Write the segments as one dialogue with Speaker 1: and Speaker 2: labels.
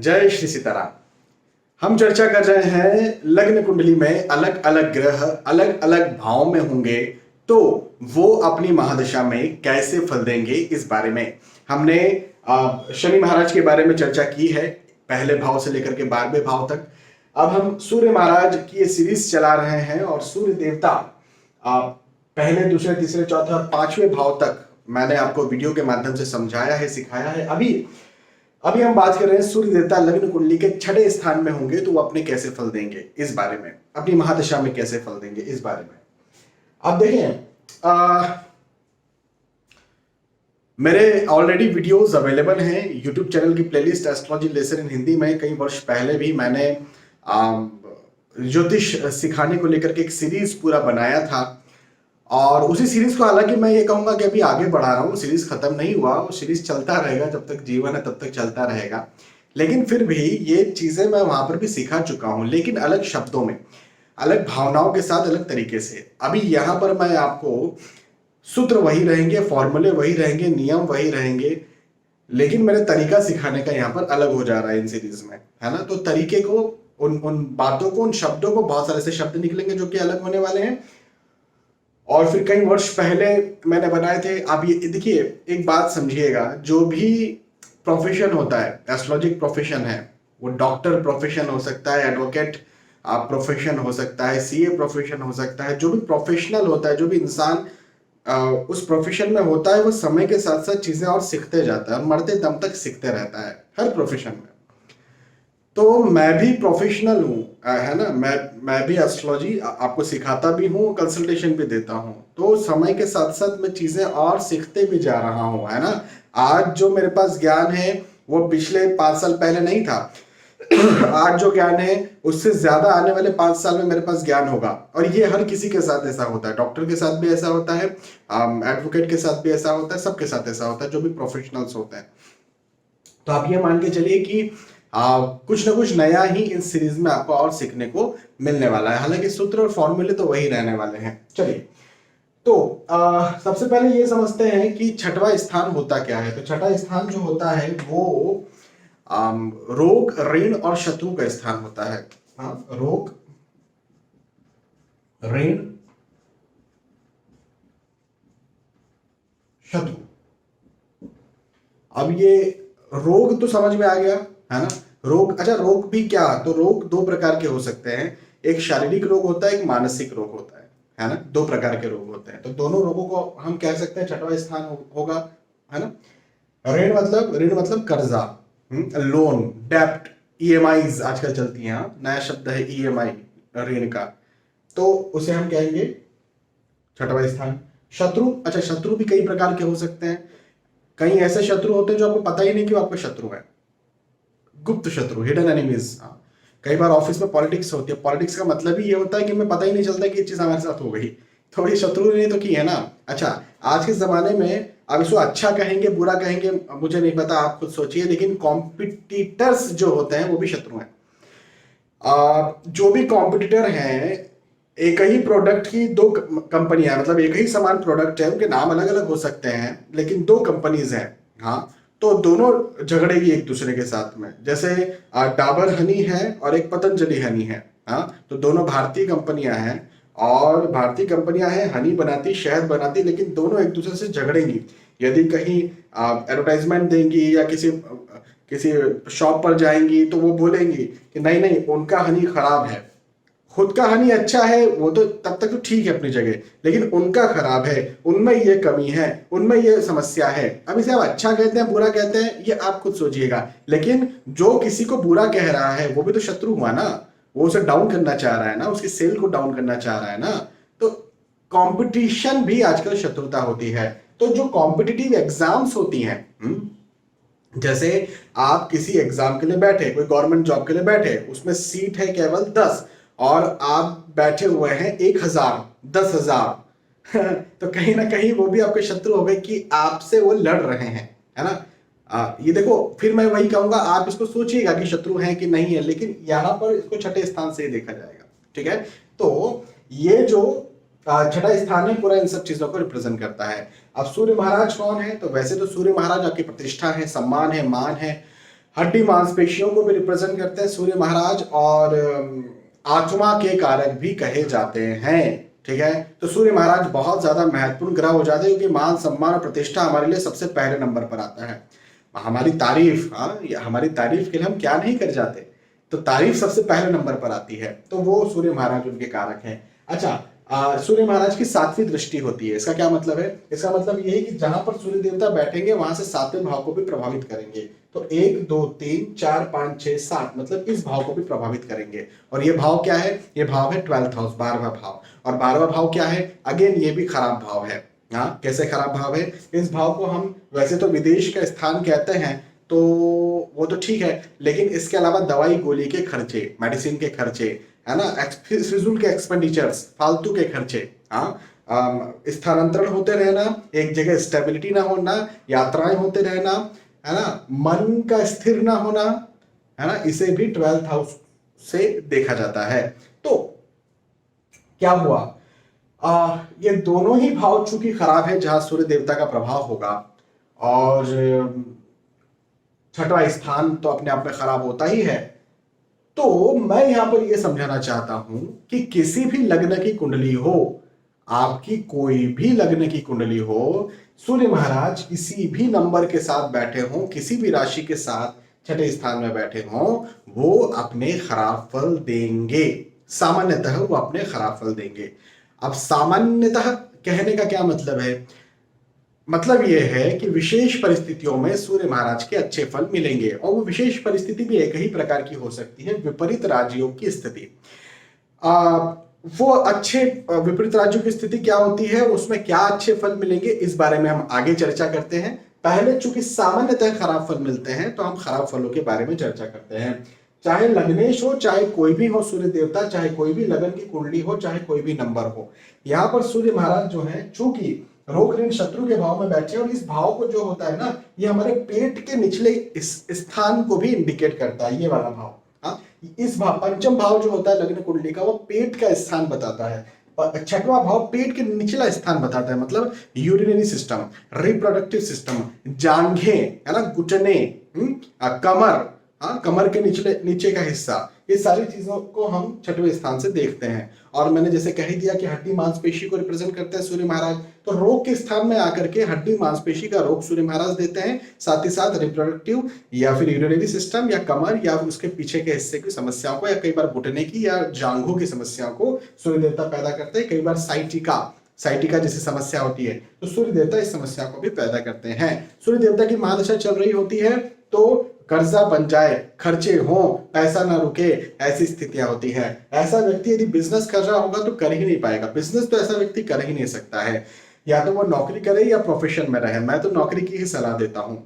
Speaker 1: जय श्री सीताराम। हम चर्चा कर रहे हैं लग्न कुंडली में अलग अलग ग्रह अलग अलग भाव में होंगे तो वो अपनी महादशा में कैसे फल देंगे, इस बारे में हमने शनि महाराज के बारे में चर्चा की है, पहले भाव से लेकर के 12वें भाव तक। अब हम सूर्य महाराज की ये सीरीज चला रहे हैं और सूर्य देवता पहले, दूसरे, तीसरे, चौथे और 5वें भाव तक मैंने आपको वीडियो के माध्यम से समझाया है, सिखाया है। अभी हम बात कर रहे हैं सूर्य देवता लग्न कुंडली के 6ठे स्थान में होंगे तो वो अपने कैसे फल देंगे, इस बारे में, अपनी महादशा में कैसे फल देंगे, इस बारे में। अब देखें, मेरे ऑलरेडी वीडियोस अवेलेबल हैं यूट्यूब चैनल की playlist astrology lesson in Hindi में। कई वर्ष पहले भी मैंने ज्योतिष सिखाने को लेकर के एक सीरीज पूरा बनाया था और उसी सीरीज को, हालांकि मैं ये कहूंगा कि अभी आगे बढ़ा रहा हूँ, सीरीज खत्म नहीं हुआ, वो सीरीज चलता रहेगा, जब तक जीवन है तब तक चलता रहेगा। लेकिन फिर भी ये चीजें मैं वहां पर भी सिखा चुका हूँ, लेकिन अलग शब्दों में, अलग भावनाओं के साथ, अलग तरीके से। अभी यहाँ पर मैं आपको सूत्र वही रहेंगे, फॉर्मूले वही रहेंगे, नियम वही रहेंगे, लेकिन मेरे तरीका सिखाने का यहाँ पर अलग हो जा रहा है इन सीरीज में, है ना। तो तरीके को, उन बातों को, उन शब्दों को, बहुत सारे ऐसे शब्द निकलेंगे जो कि अलग होने वाले हैं और फिर कई वर्ष पहले मैंने बनाए थे। आप ये देखिए, एक बात समझिएगा, जो भी प्रोफेशन होता है, एस्ट्रोलॉजिक प्रोफेशन है, वो डॉक्टर प्रोफेशन हो सकता है, एडवोकेट प्रोफेशन हो सकता है, सीए प्रोफेशन हो सकता है, जो भी प्रोफेशनल होता है, जो भी इंसान उस प्रोफेशन में होता है, वो समय के साथ साथ चीजें और सीखते जाता है और मरते दम तक सीखते रहता है, हर प्रोफेशन में। तो मैं भी प्रोफेशनल हूँ, है ना। मैं भी एस्ट्रोलॉजी आपको सिखाता भी हूँ, कंसल्टेशन भी देता हूँ, तो समय के साथ साथ मैं चीजें और सीखते भी जा रहा हूँ, है ना। आज जो मेरे पास ज्ञान है वो पिछले 5 साल पहले नहीं था। आज जो ज्ञान है उससे ज्यादा आने वाले 5 साल में मेरे पास ज्ञान होगा और ये हर किसी के साथ ऐसा होता है। डॉक्टर के साथ भी ऐसा होता है, एडवोकेट के साथ भी ऐसा होता है, सबके साथ ऐसा होता है जो भी प्रोफेशनल्स होते हैं। तो आप ये मान के चलिए कि कुछ ना कुछ नया ही इस सीरीज में आपको और सीखने को मिलने वाला है। हालांकि सूत्र और फॉर्मूले तो वही रहने वाले हैं। चलिए, तो सबसे पहले ये समझते हैं कि 6वां स्थान होता क्या है। तो 6ठा स्थान जो होता है वो रोग, ऋण और शत्रु का स्थान होता है। रोग, ऋण, शत्रु। अब ये रोग तो समझ में आ गया, है ना। रोग, अच्छा, रोग भी क्या, तो रोग 2 प्रकार के हो सकते हैं, एक शारीरिक रोग होता है, एक मानसिक रोग होता है ना। 2 प्रकार के रोग होते हैं, तो दोनों रोगों को हम कह सकते हैं 6वां स्थान होगा, है ना। ऋण मतलब कर्जा, लोन, डेप्ट, ईएमआईज आजकल चलती हैं, नया शब्द है ईएमआई, ऋण का, तो उसे हम कहेंगे 6वां स्थान। शत्रु, अच्छा, शत्रु भी कई प्रकार के हो सकते हैं। कई ऐसे शत्रु होते हैं जो आपको पता ही नहीं कि वो आपके शत्रु है, गुप्त शत्रु, हिडन एनिमीज। कई बार ऑफिस में पॉलिटिक्स होती है, पॉलिटिक्स का मतलब ही ये होता है कि हमें पता ही नहीं चलता कि ये चीज हमारे साथ हो गई, तो ये शत्रु ने तो की है ना। अच्छा, आज के जमाने में अब इसको अच्छा कहेंगे, बुरा कहेंगे, मुझे नहीं पता, आप खुद सोचिए, लेकिन कॉम्पिटिटर्स जो होते हैं वो भी शत्रु हैं। जो भी कॉम्पिटिटर हैं, एक ही प्रोडक्ट की 2 कंपनियां, मतलब एक ही समान प्रोडक्ट है, उनके नाम अलग अलग हो सकते हैं, लेकिन 2 कंपनीज हैं, हाँ, तो दोनों झगड़ेगी एक दूसरे के साथ में। जैसे डाबर हनी है और एक पतंजलि हनी है, हाँ, तो दोनों भारतीय कंपनियां हैं और भारतीय कंपनियां हैं, हनी बनाती, शहद बनाती, लेकिन दोनों एक दूसरे से झगड़ेंगी। यदि कहीं एडवर्टाइजमेंट देंगी या किसी शॉप पर जाएंगी तो वो बोलेंगी कि नहीं नहीं, उनका हनी खराब है, खुद का हनी अच्छा है, वो तो तब तक तो ठीक है अपनी जगह, लेकिन उनका खराब है, उनमें ये कमी है, उनमें ये समस्या है। अब इसे आप अच्छा कहते हैं, बुरा कहते हैं, ये आप खुद सोचिएगा, लेकिन जो किसी को बुरा कह रहा है वो भी तो शत्रु हुआ ना, वो उसे डाउन करना चाह रहा है ना, उसकी सेल को डाउन करना चाह रहा है ना। तो कंपटीशन भी आजकल शत्रुता होती है। तो जो कॉम्पिटिटिव एग्जाम्स होती हैं, जैसे आप किसी एग्जाम के लिए बैठे, कोई गवर्नमेंट जॉब के लिए बैठे, उसमें सीट है केवल 10 और आप बैठे हुए हैं 1000, 10,000 तो कहीं ना कहीं वो भी आपके शत्रु हो गए कि आपसे वो लड़ रहे हैं, है ना। ये देखो, फिर मैं वही कहूंगा, आप इसको सोचिएगा कि शत्रु हैं कि नहीं है, लेकिन यहां पर इसको 6ठे स्थान से ही देखा जाएगा, ठीक है। तो ये जो 6ठा स्थान है पूरा इन सब चीजों को रिप्रेजेंट करता है। अब सूर्य महाराज कौन है, तो वैसे तो सूर्य महाराज आपकी प्रतिष्ठा है, सम्मान है, मान है, हड्डी मांसपेशियों को भी रिप्रेजेंट करते हैं सूर्य महाराज, और आत्मा के कारक भी कहे जाते हैं। ठीक है, तो सूर्य महाराज बहुत ज्यादा महत्वपूर्ण ग्रह हो जाते हैं, क्योंकि मान सम्मान और प्रतिष्ठा हमारे लिए सबसे पहले नंबर पर आता है। हमारी तारीफ, हमारी तारीफ के लिए हम क्या नहीं कर जाते, तो तारीफ सबसे पहले नंबर पर आती है, तो वो सूर्य महाराज उनके कारक हैं। अच्छा, सूर्य महाराज की सातवीं दृष्टि होती है, इसका क्या मतलब है? इसका मतलब ये है कि जहां पर सूर्य देवता बैठेंगे वहां से सातवें भाव को भी प्रभावित करेंगे। तो 1 2 3 4 5 6 7 मतलब इस भाव को भी प्रभावित करेंगे। और ये भाव क्या है? ये भाव है 12th हाउस, 12वां भाव। और 12वां भाव क्या है? अगेन ये भी खराब भाव है। हाँ, कैसे खराब भाव है? इस भाव को हम वैसे तो विदेश का स्थान कहते हैं, तो वो तो ठीक है, लेकिन इसके अलावा दवाई गोली के खर्चे, मेडिसिन के खर्चे, है ना, फिजूल के एक्सपेंडिचर्स, फालतू के खर्चे, हाँ, स्थानांतरण होते रहना, एक जगह स्टेबिलिटी ना होना, यात्राएं होते रहना, है ना, मन का स्थिर ना होना, है ना, इसे भी 12th हाउस से देखा जाता है। तो क्या हुआ, ये दोनों ही भाव चूंकि खराब है जहां सूर्य देवता का प्रभाव होगा, और छठवां स्थान तो अपने आप में खराब होता ही है। तो मैं यहां पर यह समझाना चाहता हूं कि किसी भी लग्न की कुंडली हो, आपकी कोई भी लग्न की कुंडली हो, सूर्य महाराज किसी भी नंबर के साथ बैठे हों, किसी भी राशि के साथ छठे स्थान में बैठे हों, वो अपने खराब फल देंगे। सामान्यतः वो अपने खराब फल देंगे। अब सामान्यतः कहने का क्या मतलब है? मतलब यह है कि विशेष परिस्थितियों में सूर्य महाराज के अच्छे फल मिलेंगे, और वो विशेष परिस्थिति भी एक ही प्रकार की हो सकती है, विपरीत राजयोग की स्थिति। वो अच्छे विपरीत राजयोग की स्थिति क्या होती है, उसमें क्या अच्छे फल मिलेंगे, इस बारे में हम आगे चर्चा करते हैं। पहले चूंकि सामान्यतः खराब फल मिलते हैं, तो हम खराब फलों के बारे में चर्चा करते हैं। चाहे लग्नेश हो, चाहे कोई भी हो सूर्य देवता, चाहे कोई भी लगन की कुंडली हो, चाहे कोई भी नंबर हो, यहाँ पर सूर्य महाराज जो है चूंकि रोग ऋण शत्रु के भाव में बैठे हैं, और इस भाव को जो होता है ना, ये हमारे पेट के निचले इस स्थान को भी इंडिकेट करता है, ये वाला भाव। हाँ, इस भाव, पंचम भाव जो होता है लग्न कुंडली का, वो पेट का स्थान बताता है, और छठवां भाव पेट के निचला स्थान बताता है, मतलब यूरिनरी सिस्टम, रिप्रोडक्टिव सिस्टम, जांघें, है ना, घुटने, कमर, हाँ, कमर के नीचे का हिस्सा, ये सारी चीजों को हम छठवें स्थान से देखते हैं। और मैंने जैसे कह ही दिया कि हड्डी मांसपेशी को रिप्रेजेंट करते हैं सूर्य महाराज, तो रोग के स्थान में आकर के हड्डी मांसपेशी का रोग सूर्य महाराज देते हैं, साथ ही साथ रिप्रोडक्टिव या फिर यूरिनरी सिस्टम या कमर या उसके पीछे के हिस्से की समस्याओं को, या कई बार घुटने की या जांघों की समस्याओं को सूर्य देवता पैदा करते हैं। कई बार साइटिका जैसी समस्या होती है, तो सूर्य देवता इस समस्या को भी पैदा करते हैं। सूर्य देवता की महादशा चल रही होती है, तो कर्जा बन जाए, खर्चे हो, पैसा ना रुके, ऐसी स्थितियां होती है। ऐसा व्यक्ति यदि बिजनेस कर रहा होगा तो कर ही नहीं पाएगा। बिजनेस तो ऐसा व्यक्ति कर ही नहीं सकता है, या तो वो नौकरी करे या प्रोफेशन में रहे। मैं तो नौकरी की ही सलाह देता हूं।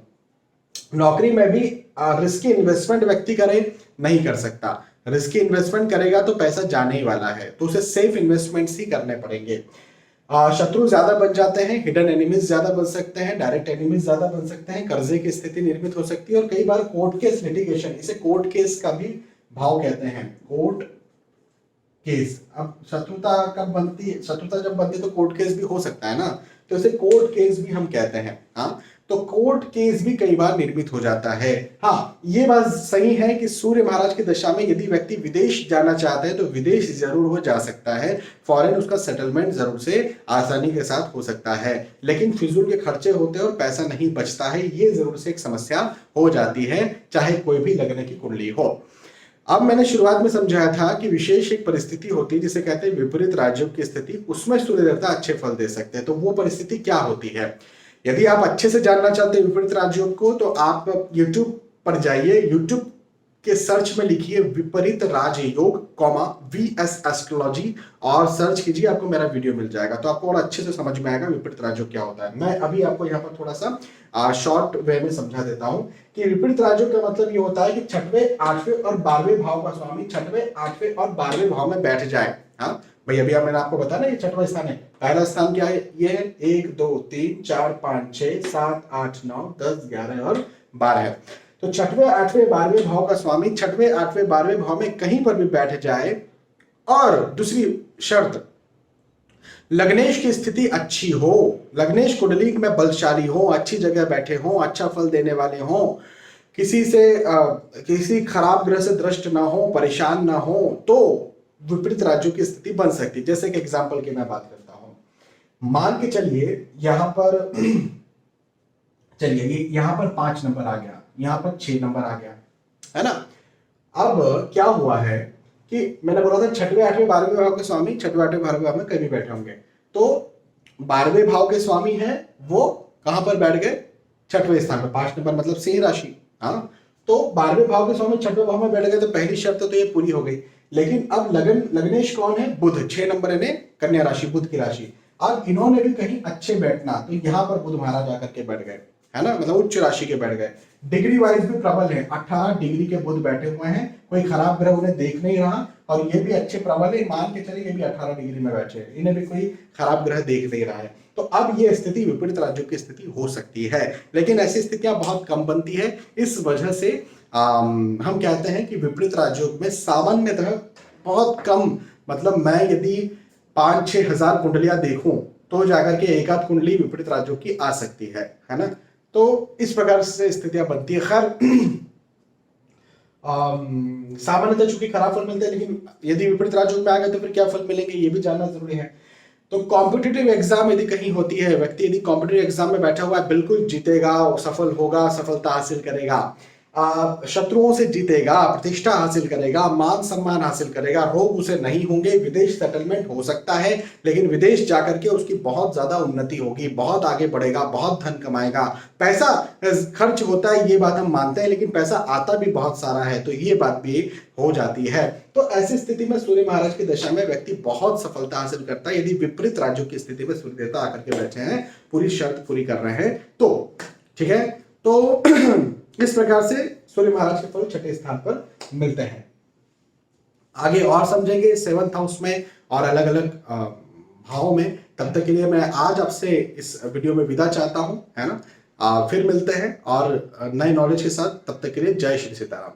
Speaker 1: नौकरी में भी रिस्की इन्वेस्टमेंट व्यक्ति करे, नहीं कर सकता। रिस्की इन्वेस्टमेंट करेगा तो पैसा जाने ही वाला है, तो उसे सेफ इन्वेस्टमेंट्स ही करने पड़ेंगे। शत्रु ज्यादा बन जाते हैं, हिडन एनिमीज ज्यादा बन सकते हैं, डायरेक्ट एनिमीज ज्यादा बन सकते हैं, कर्जे की स्थिति निर्मित हो सकती है, और कई बार कोर्ट केस लिटिगेशन, इसे कोर्ट केस का भी भाव कहते हैं, कोर्ट केस। अब शत्रुता कब बनती है? शत्रुता जब बनती है तो कोर्ट केस भी हो सकता है ना, तो इसे कोर्ट केस भी हम कहते हैं। हाँ, तो कोर्ट केस भी कई बार निर्मित हो जाता है। हाँ, ये बात सही है कि सूर्य महाराज की दशा में यदि व्यक्ति विदेश जाना चाहते हैं तो विदेश जरूर हो जा सकता है, फॉरेन उसका सेटलमेंट जरूर से आसानी के साथ हो सकता है, लेकिन फिजूल के खर्चे होते हैं और पैसा नहीं बचता है, ये जरूर से एक समस्या हो जाती है, चाहे कोई भी लग्न की कुंडली हो। अब मैंने शुरुआत में समझाया था कि विशेष एक परिस्थिति होती है जिसे कहते हैं विपरीत राजयोग की स्थिति, उसमें सूर्य देवता अच्छे फल दे सकते हैं। तो वो परिस्थिति क्या होती है? यदि आप अच्छे से जानना चाहते हैं विपरीत राजयोग को, तो आप YouTube पर जाइए, YouTube के सर्च में लिखिए विपरीत राजयोग VS एस्ट्रोलॉजी और सर्च कीजिए, आपको मेरा वीडियो मिल जाएगा, तो आपको और अच्छे से समझ में आएगा विपरीत राजयोग क्या होता है। मैं अभी आपको यहाँ पर थोड़ा सा शॉर्ट वे में समझा देता हूँ कि विपरीत राजयोग का मतलब ये होता है कि छठवें, आठवें और 12वें भाव का स्वामी छठवें, आठवें और 12वें भाव में बैठ जाए। हाँ भाई, अभी मैंने आपको बताया ना, ये छठवां स्थान है। पहला स्थान क्या है? ये है 1 2 3 4 5 6 7 8 9 10 11 और 12। तो छठवें, आठवें, 12वें भाव का स्वामी छठवें, आठवें, 12वें भाव में कहीं पर भी बैठ जाए, और दूसरी शर्त, लग्नेश की स्थिति अच्छी हो, लग्नेश कुंडली में बलशाली हो, अच्छी जगह बैठे हो, अच्छा फल देने वाले हो, किसी खराब ग्रह से दृष्ट ना हो, परेशान ना हो, तो विपरीत राज्यों की स्थिति बन सकती है। जैसे कि एग्जाम्पल की मैं बात करता हूं, मान के चलिए यहां पर चलिए यहां पर 5 नंबर आ गया, यहां पर 6 नंबर आ गया, है ना। अब क्या हुआ है कि मैंने बोला था 6वें 8वें 12वें भाव के स्वामी 6वें 8वें 12वें भाव में कभी बैठे होंगे, तो 12वें भाव के स्वामी हैं वो कहां पर बैठ गए, 6वें स्थान पर, 5 नंबर मतलब सिंह राशि। हाँ, तो 12वें भाव के स्वामी 6वें भाव में बैठ गए, तो पहली शर्त तो ये पूरी हो गई। लेकिन अब लग्नेश कौन है, बुध, 6 नंबर यानी कन्या राशि, बुध की राशि। अब इन्होंने भी कहीं अच्छे बैठना, तो यहां पर बुध महाराज आकर के बैठ गए, है ना, मतलब उच्च राशि के बैठ गए। डिग्री वाइज भी प्रबल है, 18 डिग्री के बुध बैठे हुए हैं, कोई खराब ग्रह उन्हें देख नहीं रहा, और ये भी अच्छे प्रबल है, मान के चलिए ये भी 18 डिग्री में बैठे हैं, इन्हें भी कोई खराब ग्रह देख नहीं रहा है। तो अब ये स्थिति विपरीत राज्यों की स्थिति हो सकती है, लेकिन ऐसी स्थितियां बहुत कम बनती है। इस वजह से हम कहते हैं कि विपरीत राज्यों में सामान्यतः बहुत कम, मतलब मैं यदि 5-6 हजार कुंडलियां देखूं तो जाकर के एक आध कुंडली विपरीत राज्यों की आ सकती है ना। तो इस प्रकार से स्थितियां बनती है। खैर सामान्यतः चूंकि खराब फल मिलते हैं, लेकिन यदि विपरीत राज्यों में आ गए तो फिर क्या फल मिलेंगे ये भी जानना जरूरी है। तो कॉम्पिटिटिव एग्जाम यदि कहीं होती है, व्यक्ति यदि कॉम्पिटिटिव एग्जाम में बैठा हुआ है, बिल्कुल जीतेगा, सफल होगा, सफलता हासिल करेगा, शत्रुओं से जीतेगा, प्रतिष्ठा हासिल करेगा, मान सम्मान हासिल करेगा, रोग उसे नहीं होंगे, विदेश सेटलमेंट हो सकता है, लेकिन विदेश जाकर के उसकी बहुत ज्यादा उन्नति होगी, बहुत आगे बढ़ेगा, बहुत धन कमाएगा। पैसा खर्च होता है ये बात हम मानते हैं, लेकिन पैसा आता भी बहुत सारा है, तो ये बात भी हो जाती है। तो ऐसी स्थिति में सूर्य महाराज की दशा में व्यक्ति बहुत सफलता हासिल करता है, यदि विपरीत राज्यों की स्थिति में सूर्य देवता आकर के बैठे हैं, पूरी शर्त पूरी कर रहे हैं तो, ठीक है। तो इस प्रकार से सूर्य महाराज के फल 6ठे स्थान पर मिलते हैं। आगे और समझेंगे 7th हाउस में और अलग अलग भावों में। तब तक के लिए मैं आज आपसे इस वीडियो में विदा चाहता हूं, है ना। फिर मिलते हैं और नए नॉलेज के साथ, तब तक के लिए जय श्री सीताराम।